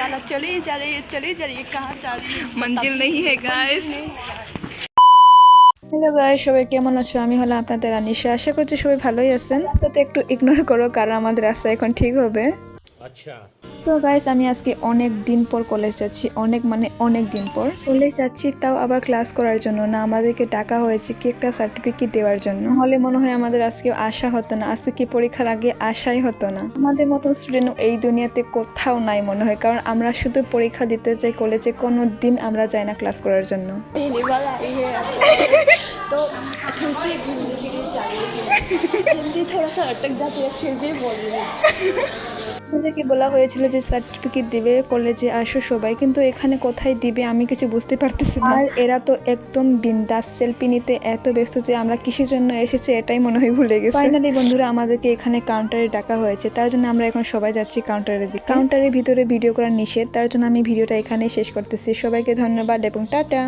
साला चली जा रही है कहाँ जा रही है मंजिल नहीं है गाइस। হ্যালো গাইস, সবাই কেমন আছো? আমি হলাম আপনাদের আনিশা। আশা করছি সবাই ভালোই আছেন। রাস্তাতে একটু ইগনোর করো, কারণ আমাদের রাস্তা এখন ঠিক হবে। আচ্ছা। সো গাইস, আমি আজকে অনেক দিন পর কলেজ যাচ্ছি। অনেক দিন পর কলেজ যাচ্ছি, তাও আবার ক্লাস করার জন্য না। আমাদেরকে ডাকা হয়েছে কি একটা সার্টিফিকেট দেওয়ার জন্য। হলে মনে হয় আমাদের আজকে আসা হতো না। আজকে কি পরীক্ষার আগে আসাই হতো না। আমাদের মতো স্টুডেন্ট এই দুনিয়াতে কোথাও নাই মনে হয়, কারণ আমরা শুধু পরীক্ষা দিতে যাই কলেজে, কোনো দিন আমরা যাই না ক্লাস করার জন্য। पहली बार आई है तो थोड़ी सी घूमने के लिए चाहिए हिंदी थोड़ा सा अटक जाती है फिर भी बोल रही हूँ। আমাদেরকে বলা হয়েছিল যে সার্টিফিকেট দিবে, কলেজে আসো সবাই, কিন্তু এখানে কোথায় দিবে আমি কিছু বুঝতে পারতেছি না। আর এরা তো একদম বিন্দাস সেলফি নিতে এত ব্যস্ত যে আমরা কিসের জন্য এসেছি এটাই মনে হয় ভুলে গেছি। ফাইনালি বন্ধুরা, আমাদেরকে এখানে কাউন্টারে ডাকা হয়েছে, তার জন্য আমরা এখন সবাই যাচ্ছি কাউন্টারের দিকে। কাউন্টারের ভিতরে ভিডিও করা নিষেধ, তার জন্য আমি ভিডিওটা এখানেই শেষ করতেছি। সবাইকে ধন্যবাদ এবং টাটা।